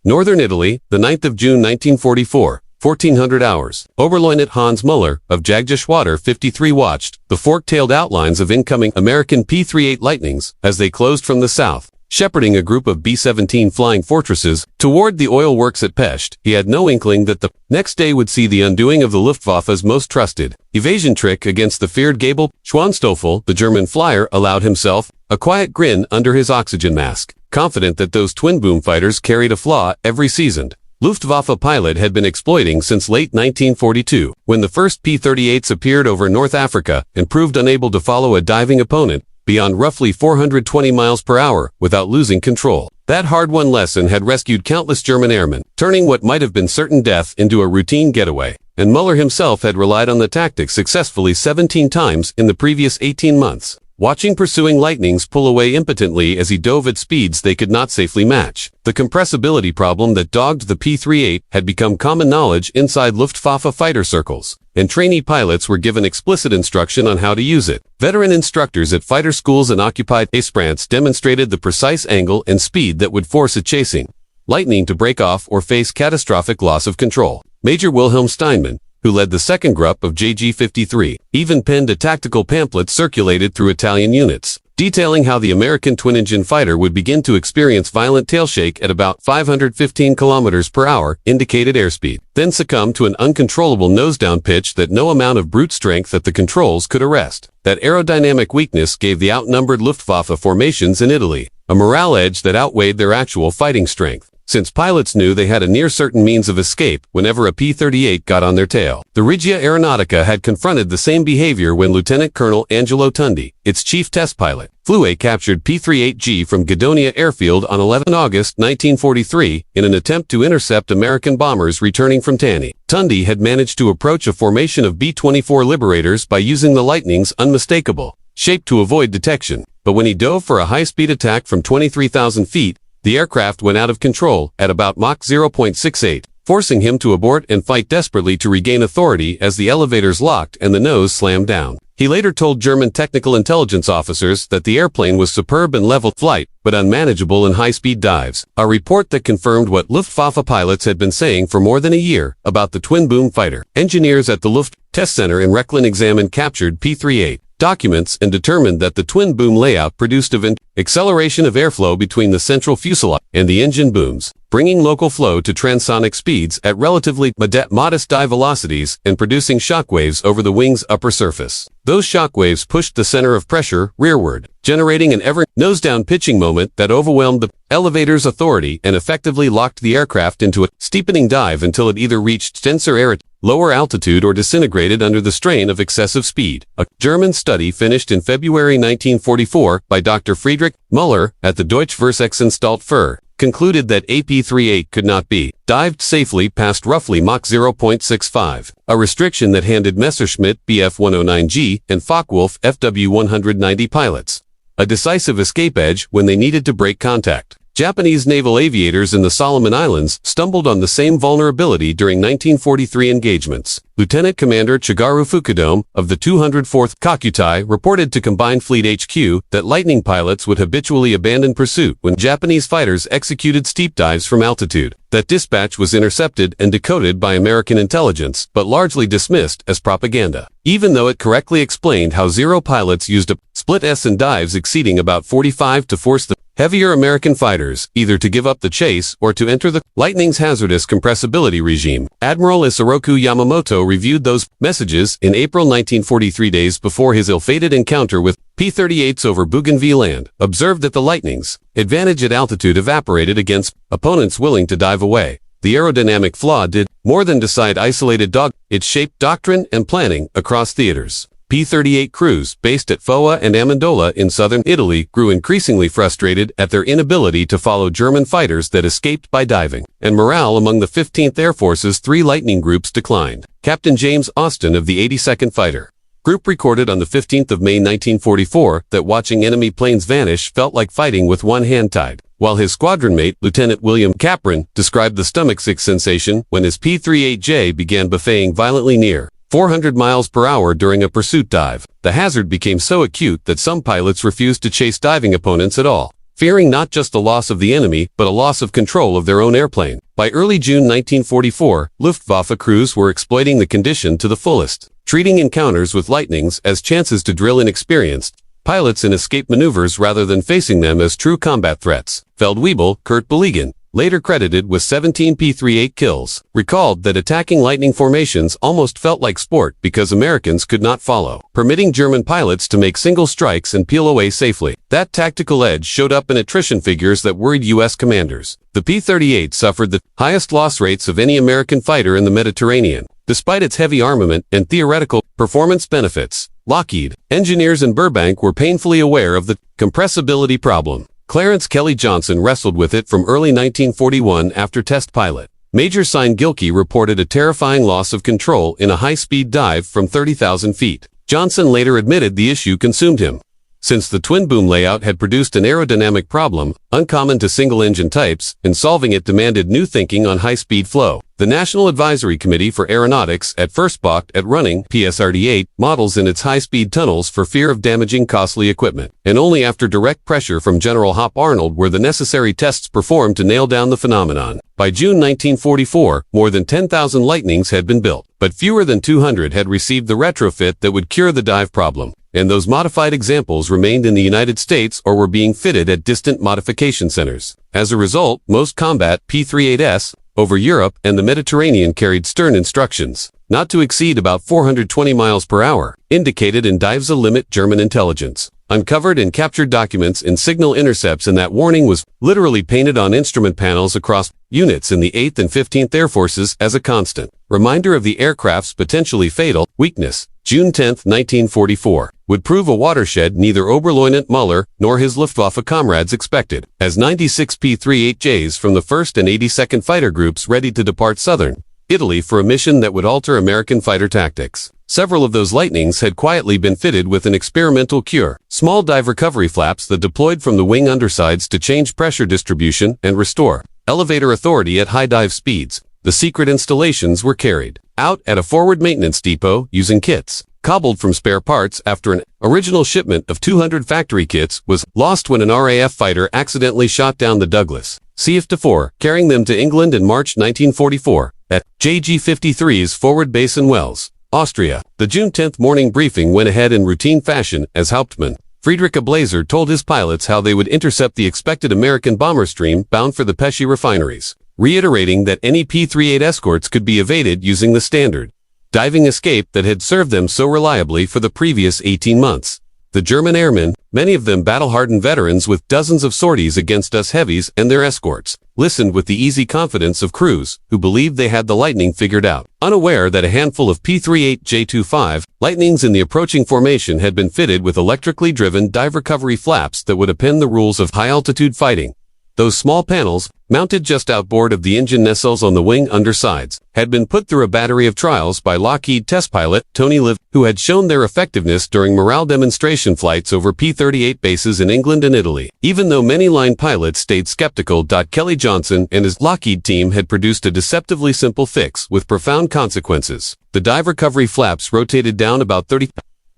Northern Italy, the 9th of June 1944, 1400 hours. Oberleutnant Hans Muller, of Jagdgeschwader 53 watched the fork-tailed outlines of incoming American P-38 Lightnings as they closed from the south, shepherding a group of B-17 flying fortresses toward the oil works at Pesth. He had no inkling that the next day would see the undoing of the Luftwaffe's most trusted evasion trick against the feared Gabel. Schwanstoffel, the German flyer, allowed himself a quiet grin under his oxygen mask, confident that those twin-boom fighters carried a flaw every seasoned Luftwaffe pilot had been exploiting since late 1942, when the first P-38's appeared over North Africa and proved unable to follow a diving opponent beyond roughly 420 miles per hour without losing control. That hard-won lesson had rescued countless German airmen, turning what might have been certain death into a routine getaway, and Muller himself had relied on the tactic successfully 17 times in the previous 18 months. Watching pursuing Lightnings pull away impotently as he dove at speeds they could not safely match. The compressibility problem that dogged the P-38 had become common knowledge inside Luftwaffe fighter circles, and trainee pilots were given explicit instruction on how to use it. Veteran instructors at fighter schools and occupied A-sprants demonstrated the precise angle and speed that would force a chasing Lightning to break off or face catastrophic loss of control. Major Wilhelm Steinmann, who led the second group of JG-53, even penned a tactical pamphlet circulated through Italian units, detailing how the American twin-engine fighter would begin to experience violent tailshake at about 515 kilometers per hour, indicated airspeed, then succumb to an uncontrollable nose-down pitch that no amount of brute strength at the controls could arrest. That aerodynamic weakness gave the outnumbered Luftwaffe formations in Italy a morale edge that outweighed their actual fighting strength, since pilots knew they had a near-certain means of escape whenever a P-38 got on their tail. The Regia Aeronautica had confronted the same behavior when Lieutenant Colonel Angelo Tundi, its chief test pilot, flew a captured P-38G from Guidonia Airfield on 11 August 1943 in an attempt to intercept American bombers returning from Taney. Tundi had managed to approach a formation of B-24 Liberators by using the Lightning's unmistakable shape to avoid detection, but when he dove for a high-speed attack from 23,000 feet, the aircraft went out of control at about Mach 0.68, forcing him to abort and fight desperately to regain authority as the elevators locked and the nose slammed down. He later told German technical intelligence officers that the airplane was superb in level flight, but unmanageable in high-speed dives, a report that confirmed what Luftwaffe pilots had been saying for more than a year about the twin-boom fighter. Engineers at the Luft Test Center in Rechlin examined captured P-38 documents and determined that the twin-boom layout produced an acceleration of airflow between the central fuselage and the engine booms, bringing local flow to transonic speeds at relatively modest dive velocities and producing shockwaves over the wing's upper surface. Those shockwaves pushed the center of pressure rearward, generating an ever nose-down pitching moment that overwhelmed the elevator's authority and effectively locked the aircraft into a steepening dive until it either reached denser air at lower altitude or disintegrated under the strain of excessive speed. A German study finished in February 1944 by Dr. Friedrich Müller at the Deutsche Versuchsanstalt für concluded that AP-38 could not be dived safely past roughly Mach 0.65, a restriction that handed Messerschmitt Bf-109G and Focke-Wulf FW-190 pilots a decisive escape edge when they needed to break contact. Japanese naval aviators in the Solomon Islands stumbled on the same vulnerability during 1943 engagements. Lieutenant Commander Chigaru Fukudome of the 204th Kakutai reported to Combined Fleet HQ that Lightning pilots would habitually abandon pursuit when Japanese fighters executed steep dives from altitude. That dispatch was intercepted and decoded by American intelligence, but largely dismissed as propaganda, even though it correctly explained how Zero pilots used a split S in dives exceeding about 45 to force the heavier American fighters either to give up the chase or to enter the Lightning's hazardous compressibility regime. Admiral Isoroku Yamamoto reviewed those messages in April 1943, days before his ill-fated encounter with P-38's over Bougainville Land, observed that the Lightning's advantage at altitude evaporated against opponents willing to dive away. The aerodynamic flaw did more than decide isolated it shaped doctrine and planning across theaters. P-38 crews, based at Foa and Amendola in southern Italy, grew increasingly frustrated at their inability to follow German fighters that escaped by diving, and morale among the 15th Air Force's 3 Lightning groups declined. Captain James Austin of the 82nd Fighter Group recorded on the 15th of May 1944 that watching enemy planes vanish felt like fighting with one hand tied, while his squadron mate, Lieutenant William Capron, described the stomach-sick sensation when his P-38J began buffeting violently near 400 miles per hour during a pursuit dive. The hazard became so acute that some pilots refused to chase diving opponents at all. fearing not just the loss of the enemy, but a loss of control of their own airplane. By early June 1944, Luftwaffe crews were exploiting the condition to the fullest, treating encounters with lightnings as chances to drill inexperienced pilots in escape maneuvers rather than facing them as true combat threats. Feldwebel Kurt Beligan, later credited with 17 P-38 kills, recalled that attacking lightning formations almost felt like sport because Americans could not follow, permitting German pilots to make single strikes and peel away safely. That tactical edge showed up in attrition figures that worried U.S. commanders. The P-38 suffered the highest loss rates of any American fighter in the Mediterranean. Despite its heavy armament and theoretical performance benefits, Lockheed engineers in Burbank were painfully aware of the compressibility problem. Clarence Kelly Johnson wrestled with it from early 1941 after test pilot Major Sein Gilkey reported a terrifying loss of control in a high-speed dive from 30,000 feet. Johnson later admitted the issue consumed him. Since the twin-boom layout had produced an aerodynamic problem, uncommon to single-engine types, and solving it demanded new thinking on high-speed flow. The National Advisory Committee for Aeronautics at first balked at running PS-38 models in its high-speed tunnels for fear of damaging costly equipment, and only after direct pressure from General Hop Arnold were the necessary tests performed to nail down the phenomenon. By June 1944, more than 10,000 Lightnings had been built, but fewer than 200 had received the retrofit that would cure the dive problem, and those modified examples remained in the United States or were being fitted at distant modification centers. As a result, most combat P-38’s over Europe and the Mediterranean carried stern instructions, not to exceed about 420 miles per hour, indicated in dives a limit German intelligence. Uncovered and captured documents in signal intercepts, and that warning was literally painted on instrument panels across units in the 8th and 15th Air Forces as a constant reminder of the aircraft's potentially fatal weakness. June 10, 1944, would prove a watershed neither Oberleutnant Muller nor his Luftwaffe comrades expected, as 96 P-38Js from the 1st and 82nd Fighter Groups readied to depart southern Italy for a mission that would alter American fighter tactics. Several of those Lightnings had quietly been fitted with an experimental cure, small dive recovery flaps that deployed from the wing undersides to change pressure distribution and restore elevator authority at high dive speeds. The secret installations were carried out at a forward maintenance depot using kits cobbled from spare parts after an original shipment of 200 factory kits was lost when an RAF fighter accidentally shot down the Douglas CF-4, carrying them to England in March 1944 at JG-53's forward base in Wels, Austria. The June 10 morning briefing went ahead in routine fashion as Hauptmann Friedrich Ablaser told his pilots how they would intercept the expected American bomber stream bound for the Pesci refineries, reiterating that any P-38 escorts could be evaded using the standard diving escape that had served them so reliably for the previous 18 months. The German airmen, many of them battle-hardened veterans with dozens of sorties against us heavies and their escorts, listened with the easy confidence of crews who believed they had the Lightning figured out, unaware that a handful of P-38J-25 Lightnings in the approaching formation had been fitted with electrically driven dive recovery flaps that would append the rules of high-altitude fighting. Those small panels, mounted just outboard of the engine nacelles on the wing undersides, had been put through a battery of trials by Lockheed test pilot Tony Liv, who had shown their effectiveness during morale demonstration flights over P-38 bases in England and Italy. Even though many line pilots stayed skeptical, Kelly Johnson and his Lockheed team had produced a deceptively simple fix with profound consequences. The dive recovery flaps rotated down about 30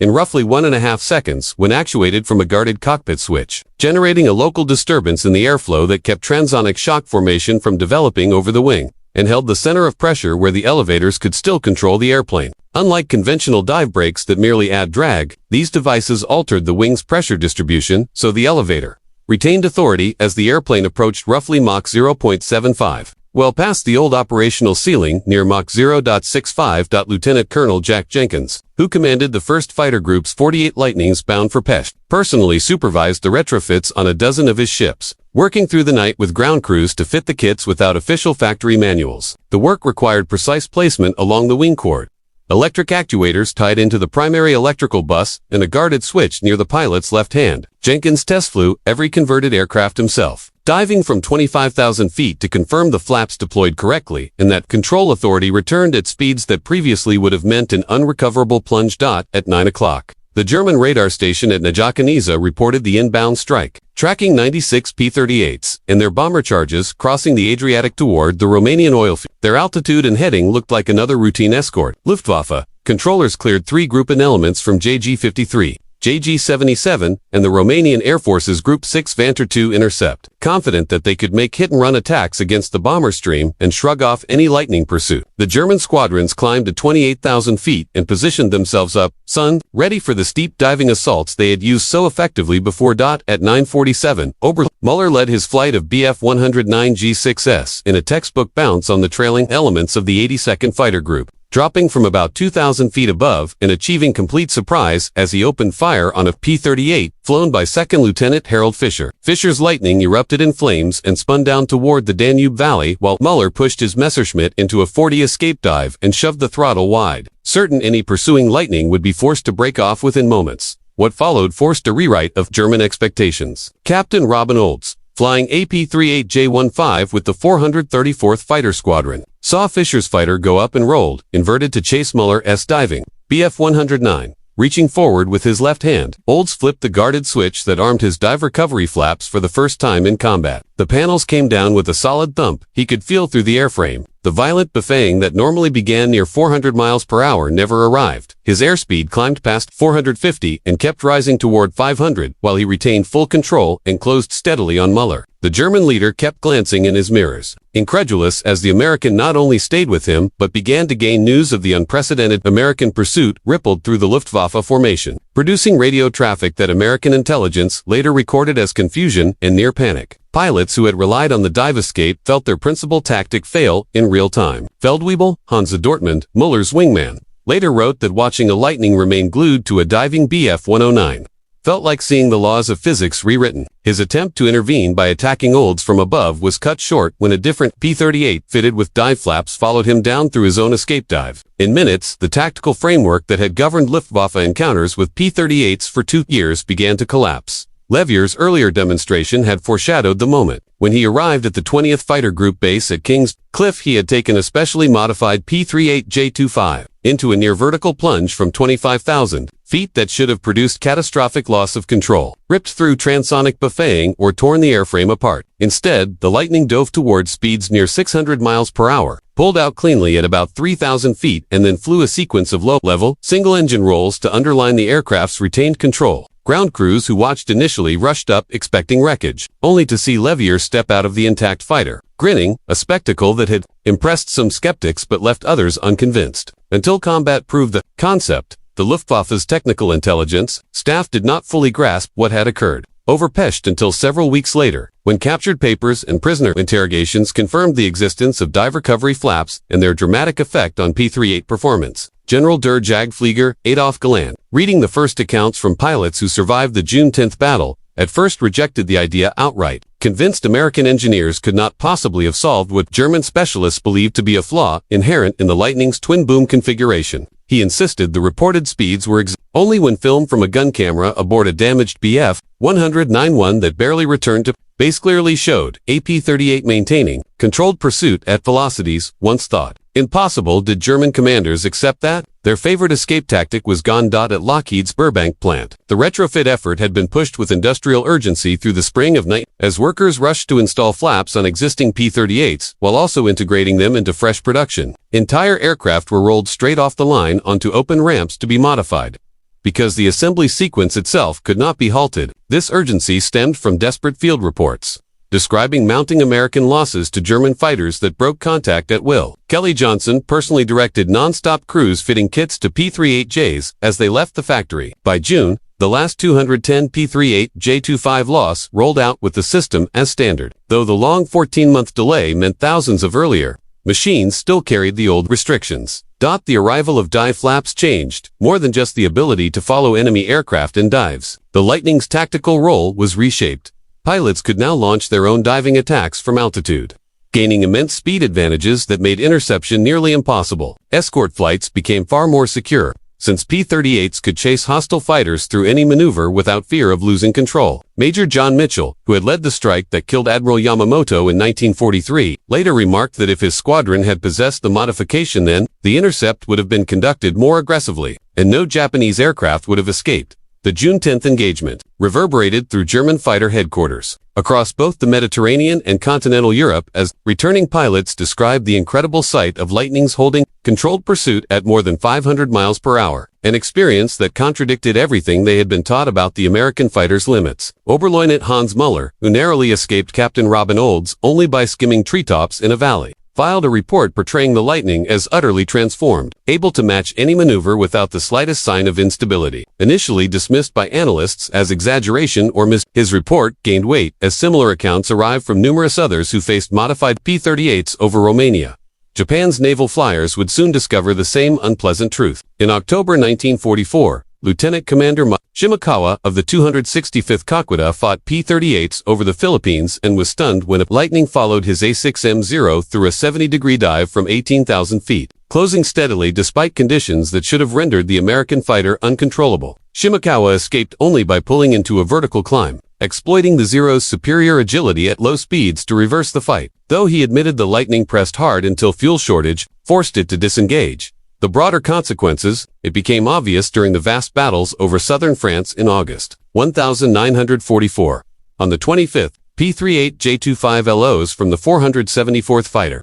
in roughly 1.5 seconds when actuated from a guarded cockpit switch, generating a local disturbance in the airflow that kept transonic shock formation from developing over the wing, and held the center of pressure where the elevators could still control the airplane. Unlike conventional dive brakes that merely add drag, these devices altered the wing's pressure distribution, so the elevator retained authority as the airplane approached roughly Mach 0.75. Well past the old operational ceiling near Mach 0.65. Lieutenant Colonel Jack Jenkins, who commanded the 1st Fighter Group's 48 Lightnings bound for Pest, personally supervised the retrofits on a dozen of his ships, working through the night with ground crews to fit the kits without official factory manuals. The work required precise placement along the wing cord, electric actuators tied into the primary electrical bus, and a guarded switch near the pilot's left hand. Jenkins test flew every converted aircraft himself, diving from 25,000 feet to confirm the flaps deployed correctly and that control authority returned at speeds that previously would have meant an unrecoverable plunge. At 9 o'clock, the German radar station at Najakaniza reported the inbound strike, tracking 96 P-38s and their bomber charges crossing the Adriatic toward the Romanian oil field. Their altitude and heading looked like another routine escort. Luftwaffe controllers cleared 3 Gruppen elements from JG-53, JG-77, and the Romanian Air Force's Group 6 Vanter II intercept, confident that they could make hit-and-run attacks against the bomber stream and shrug off any lightning pursuit. The German squadrons climbed to 28,000 feet and positioned themselves up, sunned, ready for the steep diving assaults they had used so effectively before. At 9:47, Muller led his flight of Bf-109 G6S in a textbook bounce on the trailing elements of the 82nd Fighter Group, dropping from about 2,000 feet above and achieving complete surprise as he opened fire on a P-38 flown by 2nd Lieutenant Harold Fischer. Fischer's Lightning erupted in flames and spun down toward the Danube Valley while Muller pushed his Messerschmitt into a 40 escape dive and shoved the throttle wide, certain any pursuing Lightning would be forced to break off within moments. What followed forced a rewrite of German expectations. Captain Robin Olds, flying AP-38J-15 with the 434th Fighter Squadron, saw Fischer's fighter go up and rolled, inverted to chase Muller's diving Bf-109. Reaching forward with his left hand, Olds flipped the guarded switch that armed his dive recovery flaps for the first time in combat. The panels came down with a solid thump he could feel through the airframe. The violent buffeting that normally began near 400 miles per hour never arrived. His airspeed climbed past 450 and kept rising toward 500 while he retained full control and closed steadily on Muller. The German leader kept glancing in his mirrors, incredulous as the American not only stayed with him but began to gain news of the unprecedented American pursuit rippled through the Luftwaffe formation, producing radio traffic that American intelligence later recorded as confusion and near panic. Pilots who had relied on the dive escape felt their principal tactic fail in real time. Feldwebel, Hansa Dortmund, Muller's wingman, later wrote that watching a Lightning remain glued to a diving Bf-109 felt like seeing the laws of physics rewritten. His attempt to intervene by attacking Olds from above was cut short when a different P-38 fitted with dive flaps followed him down through his own escape dive. In minutes, the tactical framework that had governed Luftwaffe encounters with P-38's for 2 years began to collapse. Levier's earlier demonstration had foreshadowed the moment. When he arrived at the 20th Fighter Group base at King's Cliff, he had taken a specially modified P-38J-25 into a near-vertical plunge from 25,000 feet that should have produced catastrophic loss of control, ripped through transonic buffeting, or torn the airframe apart. Instead, the Lightning dove toward speeds near 600 miles per hour, pulled out cleanly at about 3,000 feet, and then flew a sequence of low-level, single-engine rolls to underline the aircraft's retained control. Ground crews who watched initially rushed up expecting wreckage, only to see Levier step out of the intact fighter, grinning, a spectacle that had impressed some skeptics but left others unconvinced. Until combat proved the concept, the Luftwaffe's technical intelligence staff did not fully grasp what had occurred. Overpeshed until several weeks later, when captured papers and prisoner interrogations confirmed the existence of dive recovery flaps and their dramatic effect on P-38 performance. General der Jagdflieger Adolf Galland, reading the first accounts from pilots who survived the June 10th battle, at first rejected the idea outright, convinced American engineers could not possibly have solved what German specialists believed to be a flaw inherent in the Lightning's twin-boom configuration. He insisted the reported speeds were only when filmed from a gun camera aboard a damaged Bf-109 that barely returned to base clearly showed AP-38 maintaining controlled pursuit at velocities once thought impossible. Did German commanders accept that? Their favorite escape tactic was gone. At Lockheed's Burbank plant, the retrofit effort had been pushed with industrial urgency through the spring of 19 as workers rushed to install flaps on existing P-38's while also integrating them into fresh production. Entire aircraft were rolled straight off the line onto open ramps to be modified. Because the assembly sequence itself could not be halted, this urgency stemmed from desperate field reports describing mounting American losses to German fighters that broke contact at will. Kelly Johnson personally directed non-stop crews fitting kits to P-38Js as they left the factory. By June, the last 210 P-38J-25 loss rolled out with the system as standard. Though the long 14-month delay meant thousands of earlier machines still carried the old restrictions. The arrival of dive flaps changed more than just the ability to follow enemy aircraft in dives. The Lightning's tactical role was reshaped. Pilots could now launch their own diving attacks from altitude, gaining immense speed advantages that made interception nearly impossible. Escort flights became far more secure, since P-38's could chase hostile fighters through any maneuver without fear of losing control. Major John Mitchell, who had led the strike that killed Admiral Yamamoto in 1943, later remarked that if his squadron had possessed the modification then, the intercept would have been conducted more aggressively, and no Japanese aircraft would have escaped. The June 10th engagement reverberated through German fighter headquarters across both the Mediterranean and continental Europe as returning pilots described the incredible sight of Lightnings holding controlled pursuit at more than 500 miles per hour, an experience that contradicted everything they had been taught about the American fighter's limits. Oberleutnant Hans Muller, who narrowly escaped Captain Robin Olds only by skimming treetops in a valley, filed a report portraying the Lightning as utterly transformed, able to match any maneuver without the slightest sign of instability. Initially dismissed by analysts as exaggeration or his report gained weight as similar accounts arrived from numerous others who faced modified P-38's over Romania. Japan's naval flyers would soon discover the same unpleasant truth. In October 1944, Lieutenant Commander Shimakawa of the 265th Kakuta fought P-38's over the Philippines and was stunned when a Lightning followed his A6M0 through a 70-degree dive from 18,000 feet, closing steadily despite conditions that should have rendered the American fighter uncontrollable. Shimakawa escaped only by pulling into a vertical climb, exploiting the Zero's superior agility at low speeds to reverse the fight. Though he admitted the Lightning pressed hard until fuel shortage forced it to disengage. The broader consequences, it became obvious during the vast battles over southern France in August 1944. On the 25th, P-38 J-25LOs from the 474th Fighter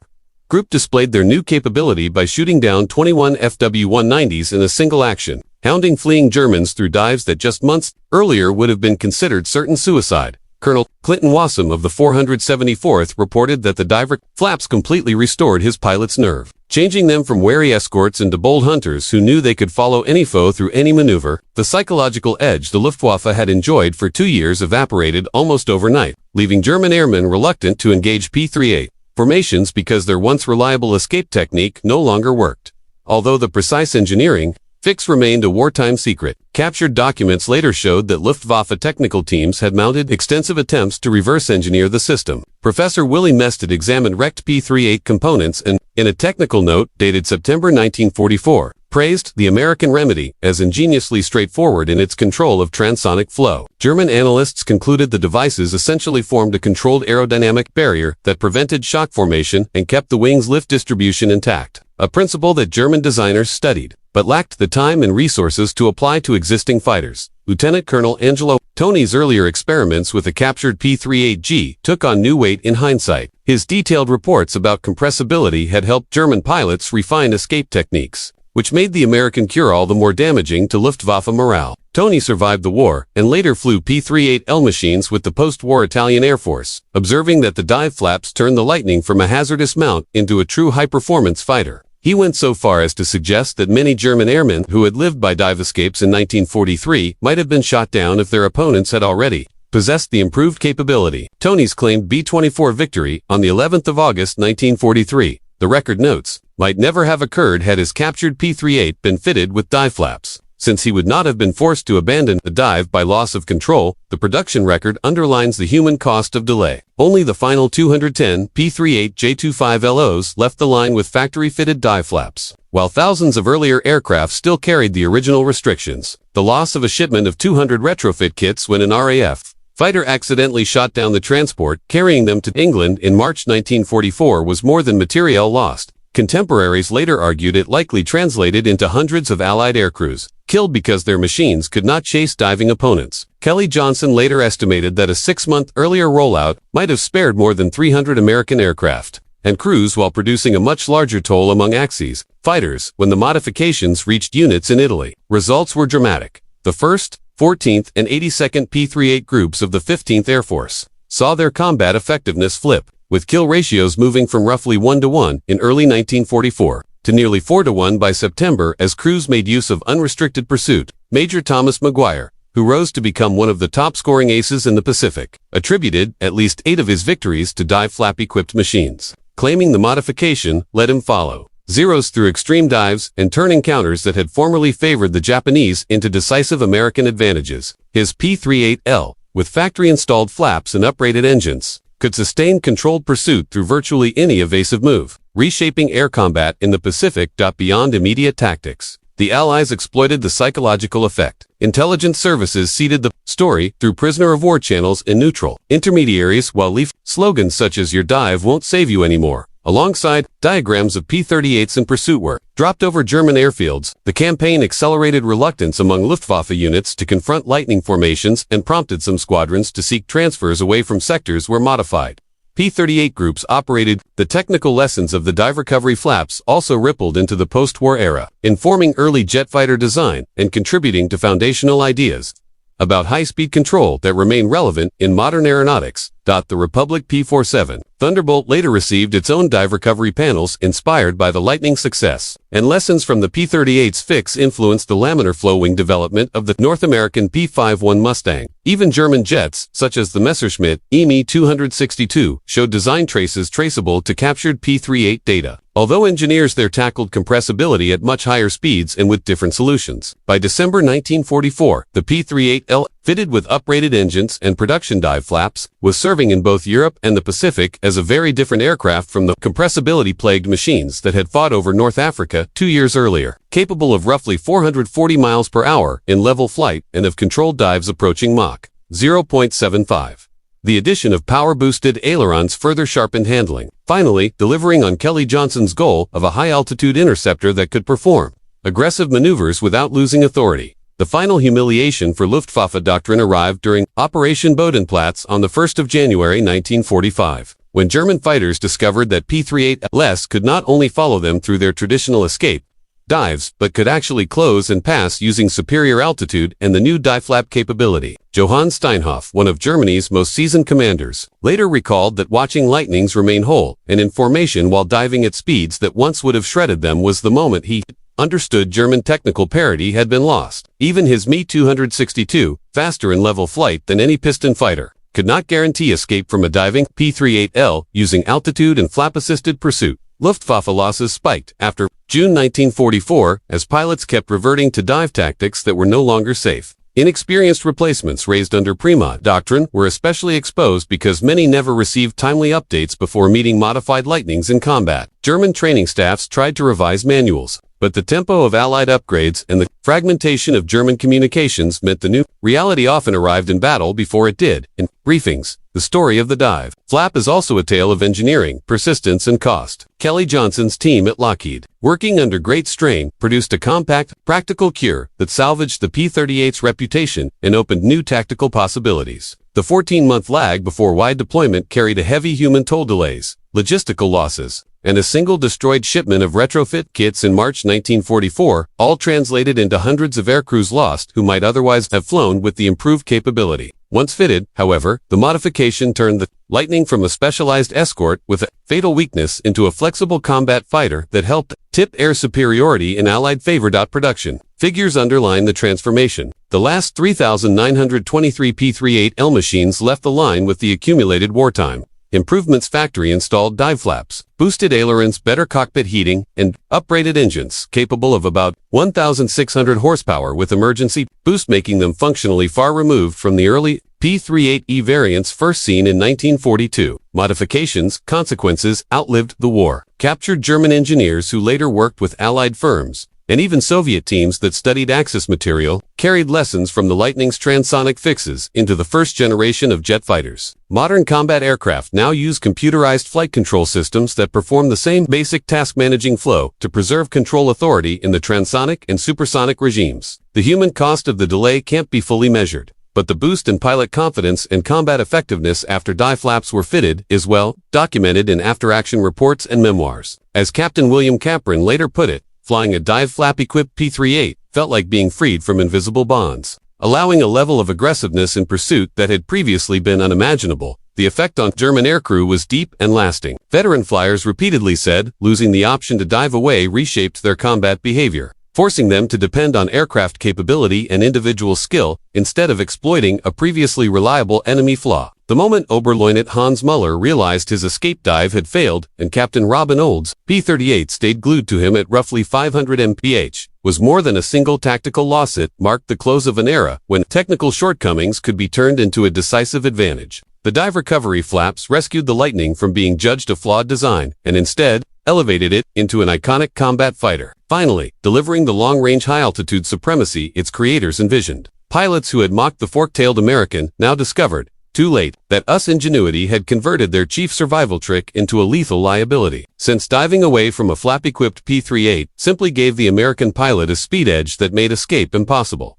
Group displayed their new capability by shooting down 21 FW-190s in a single action, hounding fleeing Germans through dives that just months earlier would have been considered certain suicide. Colonel Clinton Wassam of the 474th reported that the diver flaps completely restored his pilot's nerve, changing them from wary escorts into bold hunters who knew they could follow any foe through any maneuver. The psychological edge the Luftwaffe had enjoyed for 2 years evaporated almost overnight, leaving German airmen reluctant to engage P-38 formations because their once reliable escape technique no longer worked. Although the precise engineering fix remained a wartime secret, captured documents later showed that Luftwaffe technical teams had mounted extensive attempts to reverse engineer the system. Professor Willie Mested examined wrecked P-38 components and, in a technical note dated September 1944, praised the American remedy as ingeniously straightforward in its control of transonic flow. German analysts concluded the devices essentially formed a controlled aerodynamic barrier that prevented shock formation and kept the wing's lift distribution intact, a principle that German designers studied, but lacked the time and resources to apply to existing fighters. Lieutenant Colonel Angelo Tony's earlier experiments with the captured P-38G took on new weight in hindsight. His detailed reports about compressibility had helped German pilots refine escape techniques, which made the American cure all the more damaging to Luftwaffe morale. Tony survived the war and later flew P-38L machines with the post-war Italian Air Force, observing that the dive flaps turned the Lightning from a hazardous mount into a true high-performance fighter. He went so far as to suggest that many German airmen who had lived by dive escapes in 1943 might have been shot down if their opponents had already possessed the improved capability. Tony's claimed B-24 victory on the 11th of August 1943, the record notes, might never have occurred had his captured P-38 been fitted with dive flaps. Since he would not have been forced to abandon the dive by loss of control, the production record underlines the human cost of delay. Only the final 210 P-38 J-25LOs left the line with factory-fitted dive flaps, while thousands of earlier aircraft still carried the original restrictions. The loss of a shipment of 200 retrofit kits when an RAF fighter accidentally shot down the transport carrying them to England in March 1944 was more than materiel lost. Contemporaries later argued it likely translated into hundreds of Allied aircrews killed because their machines could not chase diving opponents. Kelly Johnson later estimated that a 6-month earlier rollout might have spared more than 300 American aircraft and crews while producing a much larger toll among Axis fighters when the modifications reached units in Italy. Results were dramatic. The 1st, 14th, and 82nd P-38 groups of the 15th Air Force saw their combat effectiveness flip, with kill ratios moving from roughly 1-to-1 in early 1944 to nearly 4-to-1 by September as crews made use of unrestricted pursuit. Major Thomas Maguire, who rose to become one of the top-scoring aces in the Pacific, attributed at least 8 of his victories to dive flap-equipped machines, claiming the modification let him follow Zeros through extreme dives and turn encounters that had formerly favored the Japanese into decisive American advantages. His P-38L, with factory-installed flaps and uprated engines, could sustain controlled pursuit through virtually any evasive move, reshaping air combat in the Pacific. Beyond immediate tactics, the Allies exploited the psychological effect. Intelligence services seeded the story through prisoner-of-war channels and neutral intermediaries while slogans such as "Your dive won't save you anymore," alongside diagrams of P-38s in pursuit work, dropped over German airfields. The campaign accelerated reluctance among Luftwaffe units to confront Lightning formations and prompted some squadrons to seek transfers away from sectors where modified P-38 groups operated. The technical lessons of the dive recovery flaps also rippled into the post-war era, informing early jet fighter design and contributing to foundational ideas about high-speed control that remain relevant in modern aeronautics. The Republic P-47 Thunderbolt later received its own dive recovery panels inspired by the Lightning success, and lessons from the P-38's fix influenced the laminar flow wing development of the North American P-51 Mustang. Even German jets, such as the Messerschmitt Me 262, showed design traces traceable to captured P-38 data, although engineers there tackled compressibility at much higher speeds and with different solutions. By December 1944, the P-38L, fitted with uprated engines and production dive flaps, was serving in both Europe and the Pacific as a very different aircraft from the compressibility-plagued machines that had fought over North Africa 2 years earlier, capable of roughly 440 miles per hour in level flight and of controlled dives approaching Mach 0.75. The addition of power-boosted ailerons further sharpened handling, finally delivering on Kelly Johnson's goal of a high-altitude interceptor that could perform aggressive maneuvers without losing authority. The final humiliation for Luftwaffe doctrine arrived during Operation Bodenplatz on the 1st of January 1945, when German fighters discovered that P-38’s could not only follow them through their traditional escape dives, but could actually close and pass using superior altitude and the new dive flap capability. Johann Steinhoff, one of Germany's most seasoned commanders, later recalled that watching Lightnings remain whole and in formation while diving at speeds that once would have shredded them was the moment he understood German technical parity had been lost. Even his Me 262, faster in level flight than any piston fighter, could not guarantee escape from a diving P-38L using altitude and flap-assisted pursuit. Luftwaffe losses spiked after June 1944 as pilots kept reverting to dive tactics that were no longer safe. Inexperienced replacements raised under Prima doctrine were especially exposed because many never received timely updates before meeting modified Lightnings in combat. German training staffs tried to revise manuals, but the tempo of Allied upgrades and the fragmentation of German communications meant the new reality often arrived in battle before it did. In briefings, the story of the dive flap is also a tale of engineering, persistence, and cost. Kelly Johnson's team at Lockheed, working under great strain, produced a compact, practical cure that salvaged the P-38's reputation and opened new tactical possibilities. The 14-month lag before wide deployment carried a heavy human toll delays, logistical losses, and a single destroyed shipment of retrofit kits in March 1944, all translated into hundreds of aircrews lost who might otherwise have flown with the improved capability. Once fitted, however, the modification turned the Lightning from a specialized escort with a fatal weakness into a flexible combat fighter that helped tip air superiority in Allied favor. Production figures underline the transformation. The last 3,923 P-38L machines left the line with the accumulated wartime improvements: factory-installed dive flaps, boosted ailerons, better cockpit heating, and uprated engines capable of about 1,600 horsepower with emergency boost, making them functionally far removed from the early P-38E variants first seen in 1942. Modifications, consequences, outlived the war. Captured German engineers who later worked with Allied firms, and even Soviet teams that studied Axis material, carried lessons from the Lightning's transonic fixes into the first generation of jet fighters. Modern combat aircraft now use computerized flight control systems that perform the same basic task-managing flow to preserve control authority in the transonic and supersonic regimes. The human cost of the delay can't be fully measured, but the boost in pilot confidence and combat effectiveness after dive flaps were fitted is well documented in after-action reports and memoirs. As Captain William Capron later put it, flying a dive flap-equipped P-38 felt like being freed from invisible bonds, allowing a level of aggressiveness in pursuit that had previously been unimaginable. The effect on German aircrew was deep and lasting. Veteran flyers repeatedly said losing the option to dive away reshaped their combat behavior, forcing them to depend on aircraft capability and individual skill instead of exploiting a previously reliable enemy flaw. The moment Oberleutnant Hans Muller realized his escape dive had failed and Captain Robin Olds' P-38 stayed glued to him at roughly 500 mph, was more than a single tactical loss. It marked the close of an era when technical shortcomings could be turned into a decisive advantage. The dive recovery flaps rescued the Lightning from being judged a flawed design and instead elevated it into an iconic combat fighter, finally delivering the long-range high-altitude supremacy its creators envisioned. Pilots who had mocked the fork-tailed American now discovered, too late, that US ingenuity had converted their chief survival trick into a lethal liability, since diving away from a flap-equipped P-38 simply gave the American pilot a speed edge that made escape impossible.